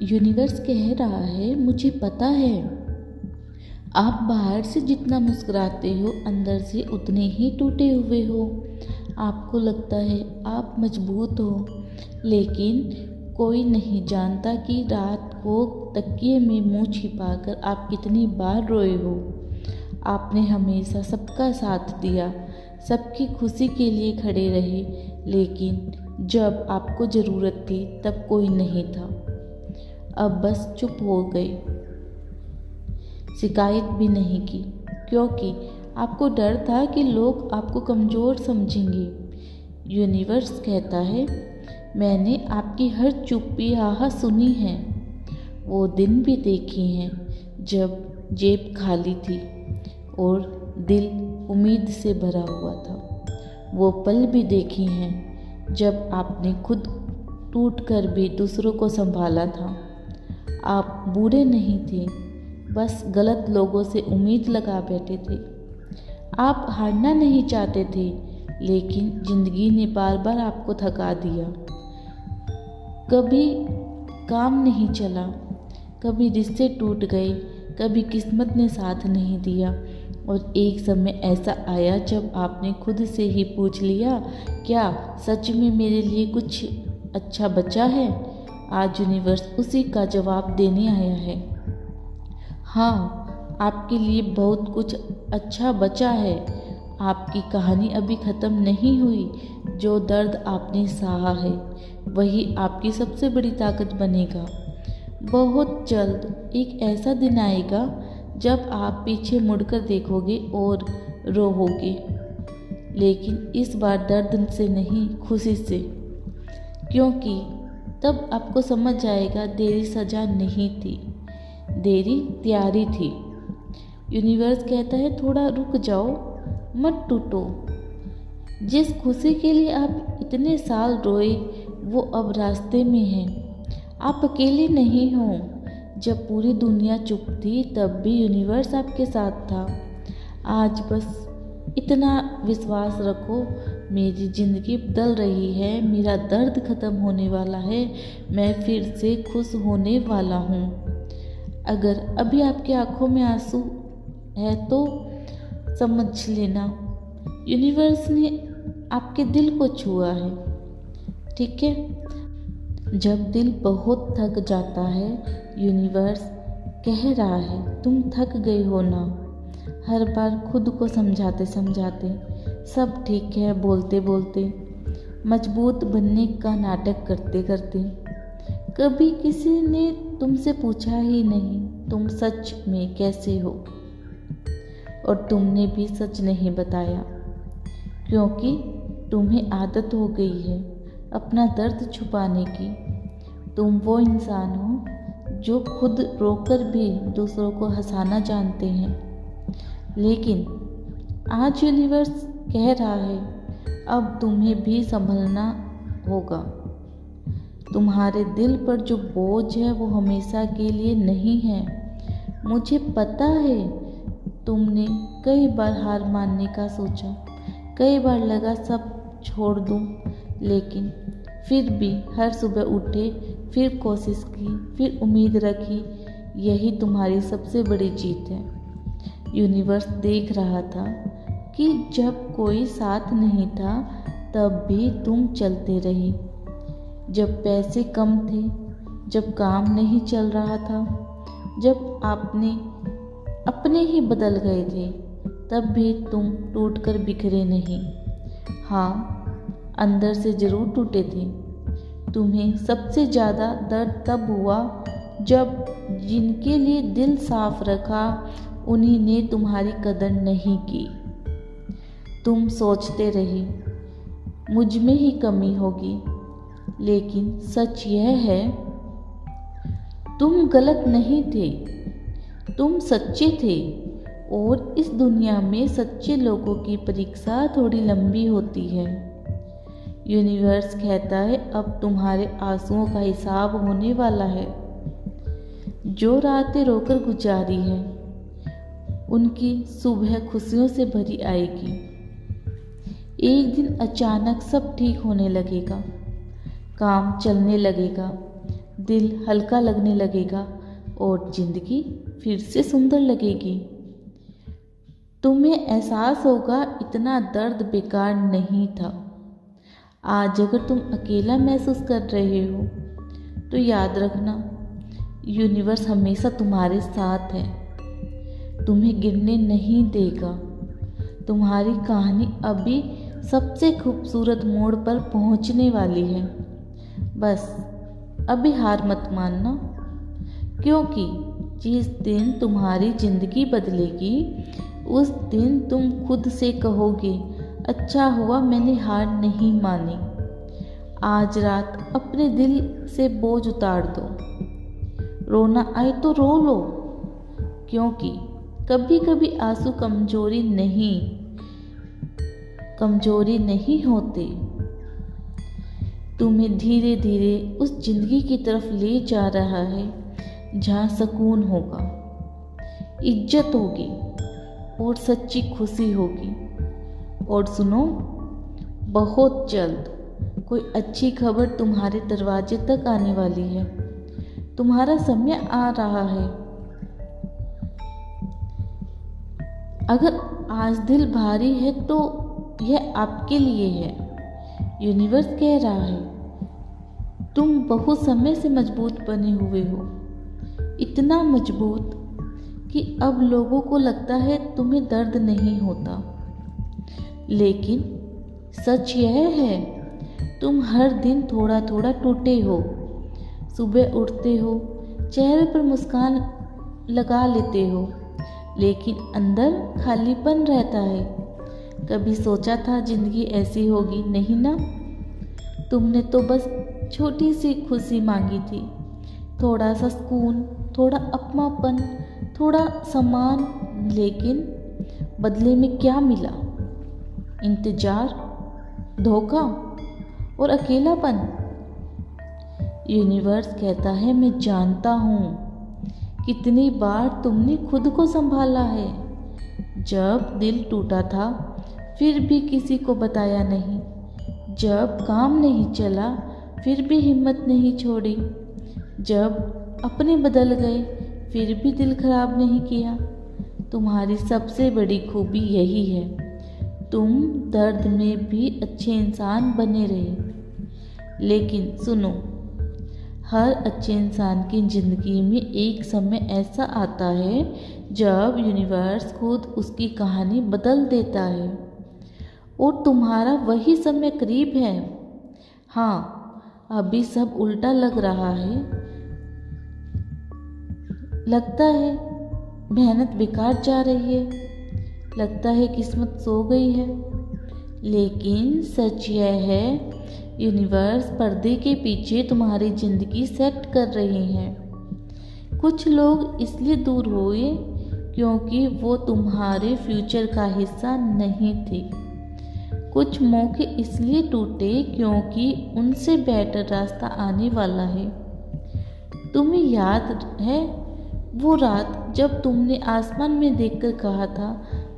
Universe कह रहा है, मुझे पता है आप बाहर से जितना मुस्कुराते हो अंदर से उतने ही टूटे हुए हो। आपको लगता है आप मजबूत हो, लेकिन कोई नहीं जानता कि रात को तकिए में मुंह छिपाकर आप कितनी बार रोए हो। आपने हमेशा सबका साथ दिया, सबकी खुशी के लिए खड़े रहे, लेकिन जब आपको ज़रूरत थी तब कोई नहीं था। अब बस चुप हो गए, शिकायत भी नहीं की, क्योंकि आपको डर था कि लोग आपको कमज़ोर समझेंगे। यूनिवर्स कहता है, मैंने आपकी हर चुप्पी आह सुनी है। वो दिन भी देखे हैं जब जेब खाली थी और दिल उम्मीद से भरा हुआ था। वो पल भी देखे हैं जब आपने खुद टूटकर भी दूसरों को संभाला था। आप बुरे नहीं थे, बस गलत लोगों से उम्मीद लगा बैठे थे। आप हारना नहीं चाहते थे, लेकिन ज़िंदगी ने बार बार आपको थका दिया। कभी काम नहीं चला, कभी रिश्ते टूट गए, कभी किस्मत ने साथ नहीं दिया, और एक समय ऐसा आया जब आपने खुद से ही पूछ लिया, क्या सच में मेरे लिए कुछ अच्छा बचा है? आज यूनिवर्स उसी का जवाब देने आया है। हाँ, आपके लिए बहुत कुछ अच्छा बचा है। आपकी कहानी अभी ख़त्म नहीं हुई। जो दर्द आपने सहा है वही आपकी सबसे बड़ी ताकत बनेगा। बहुत जल्द एक ऐसा दिन आएगा जब आप पीछे मुड़कर देखोगे और रोओगे, लेकिन इस बार दर्द से नहीं, खुशी से, क्योंकि तब आपको समझ आएगा देरी सजा नहीं थी, देरी तैयारी थी। यूनिवर्स कहता है, थोड़ा रुक जाओ, मत टूटो। जिस खुशी के लिए आप इतने साल रोए वो अब रास्ते में है। आप अकेले नहीं हो। जब पूरी दुनिया चुप थी तब भी यूनिवर्स आपके साथ था। आज बस इतना विश्वास रखो, मेरी ज़िंदगी बदल रही है, मेरा दर्द ख़त्म होने वाला है, मैं फिर से खुश होने वाला हूँ। अगर अभी आपकी आंखों में आंसू है तो समझ लेना यूनिवर्स ने आपके दिल को छुआ है। ठीक है, जब दिल बहुत थक जाता है यूनिवर्स कह रहा है, तुम थक गए हो ना। हर बार खुद को समझाते समझाते, सब ठीक है बोलते बोलते, मजबूत बनने का नाटक करते करते, कभी किसी ने तुमसे पूछा ही नहीं तुम सच में कैसे हो, और तुमने भी सच नहीं बताया, क्योंकि तुम्हें आदत हो गई है अपना दर्द छुपाने की। तुम वो इंसान हो जो खुद रोकर भी दूसरों को हंसाना जानते हैं। लेकिन आज यूनिवर्स कह रहा है, अब तुम्हें भी संभलना होगा। तुम्हारे दिल पर जो बोझ है वो हमेशा के लिए नहीं है। मुझे पता है तुमने कई बार हार मानने का सोचा, कई बार लगा सब छोड़ दूं, लेकिन फिर भी हर सुबह उठे, फिर कोशिश की, फिर उम्मीद रखी। यही तुम्हारी सबसे बड़ी जीत है। यूनिवर्स देख रहा था कि जब कोई साथ नहीं था तब भी तुम चलते रहे। जब पैसे कम थे, जब काम नहीं चल रहा था, जब आपने अपने ही बदल गए थे, तब भी तुम टूटकर बिखरे नहीं। हाँ, अंदर से जरूर टूटे थे। तुम्हें सबसे ज़्यादा दर्द तब हुआ जब जिनके लिए दिल साफ रखा उन्हीं ने तुम्हारी कदर नहीं की। तुम सोचते रहे मुझ में ही कमी होगी, लेकिन सच यह है तुम गलत नहीं थे, तुम सच्चे थे। और इस दुनिया में सच्चे लोगों की परीक्षा थोड़ी लंबी होती है। यूनिवर्स कहता है, अब तुम्हारे आंसुओं का हिसाब होने वाला है। जो रातें रोकर गुजारी है उनकी सुबह खुशियों से भरी आएगी। एक दिन अचानक सब ठीक होने लगेगा, काम चलने लगेगा, दिल हल्का लगने लगेगा और जिंदगी फिर से सुंदर लगेगी। तुम्हें एहसास होगा इतना दर्द बेकार नहीं था। आज अगर तुम अकेला महसूस कर रहे हो तो याद रखना, यूनिवर्स हमेशा तुम्हारे साथ है, तुम्हें गिरने नहीं देगा। तुम्हारी कहानी अभी सबसे खूबसूरत मोड़ पर पहुंचने वाली है। बस अभी हार मत मानना, क्योंकि जिस दिन तुम्हारी ज़िंदगी बदलेगी उस दिन तुम खुद से कहोगे, अच्छा हुआ मैंने हार नहीं मानी। आज रात अपने दिल से बोझ उतार दो। रोना आए तो रो लो, क्योंकि कभी कभी आंसू कमजोरी नहीं होते। तुम्हें धीरे धीरे उस जिंदगी की तरफ ले जा रहा है जहाँ सुकून होगा, इज्जत होगी और सच्ची खुशी होगी। और सुनो, बहुत जल्द कोई अच्छी खबर तुम्हारे दरवाजे तक आने वाली है। तुम्हारा समय आ रहा है। अगर आज दिल भारी है तो यह आपके लिए है। यूनिवर्स कह रहा है, तुम बहुत समय से मजबूत बने हुए हो, इतना मजबूत कि अब लोगों को लगता है तुम्हें दर्द नहीं होता। लेकिन सच यह है, तुम हर दिन थोड़ा थोड़ा टूटे हो। सुबह उठते हो, चेहरे पर मुस्कान लगा लेते हो, लेकिन अंदर खालीपन रहता है। कभी सोचा था जिंदगी ऐसी होगी? नहीं ना। तुमने तो बस छोटी सी खुशी मांगी थी, थोड़ा सा सुकून, थोड़ा अपनापन, थोड़ा सम्मान। लेकिन बदले में क्या मिला? इंतजार, धोखा और अकेलापन। यूनिवर्स कहता है, मैं जानता हूँ कितनी बार तुमने खुद को संभाला है। जब दिल टूटा था फिर भी किसी को बताया नहीं, जब काम नहीं चला फिर भी हिम्मत नहीं छोड़ी, जब अपने बदल गए फिर भी दिल खराब नहीं किया। तुम्हारी सबसे बड़ी खूबी यही है, तुम दर्द में भी अच्छे इंसान बने रहे। लेकिन सुनो, हर अच्छे इंसान की ज़िंदगी में एक समय ऐसा आता है जब यूनिवर्स खुद उसकी कहानी बदल देता है, और तुम्हारा वही समय करीब है। हाँ, अभी सब उल्टा लग रहा है, लगता है मेहनत बेकार जा रही है, लगता है किस्मत सो गई है। लेकिन सच यह है, यूनिवर्स पर्दे के पीछे तुम्हारी ज़िंदगी सेट कर रही है। कुछ लोग इसलिए दूर हुए क्योंकि वो तुम्हारे फ्यूचर का हिस्सा नहीं थे। कुछ मौके इसलिए टूटे क्योंकि उनसे बेटर रास्ता आने वाला है। तुम्हें याद है वो रात जब तुमने आसमान में देखकर कहा था,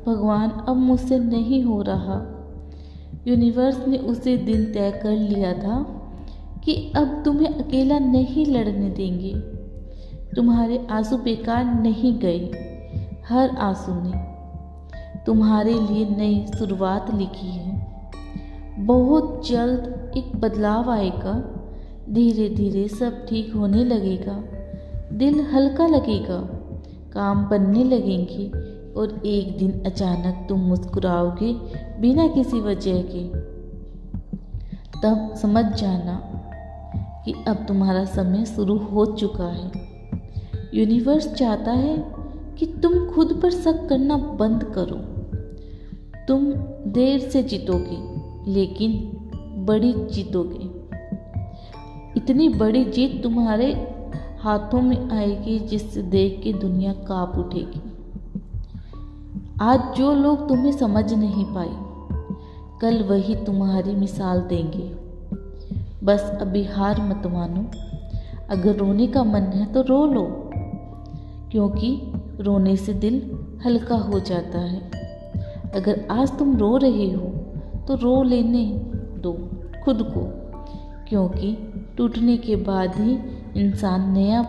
भगवान अब मुझसे नहीं हो रहा। यूनिवर्स ने उसे दिन तय कर लिया था कि अब तुम्हें अकेला नहीं लड़ने देंगे। तुम्हारे आंसू बेकार नहीं गए। हर आंसू ने तुम्हारे लिए नई शुरुआत लिखी है। बहुत जल्द एक बदलाव आएगा, धीरे धीरे सब ठीक होने लगेगा, दिल हल्का लगेगा, काम बनने लगेंगे और एक दिन अचानक तुम मुस्कुराओगे बिना किसी वजह के। तब समझ जाना कि अब तुम्हारा समय शुरू हो चुका है। यूनिवर्स चाहता है कि तुम खुद पर शक करना बंद करो। तुम देर से जीतोगे, लेकिन बड़ी जीतोगे। इतनी बड़ी जीत तुम्हारे हाथों में आएगी जिससे देख के दुनिया कांप उठेगी। आज जो लोग तुम्हें समझ नहीं पाए, कल वही तुम्हारी मिसाल देंगे। बस अभी हार मत मानो। अगर रोने का मन है तो रो लो, क्योंकि रोने से दिल हल्का हो जाता है। अगर आज तुम रो रहे हो तो रो लेने दो खुद को, क्योंकि टूटने के बाद ही इंसान नया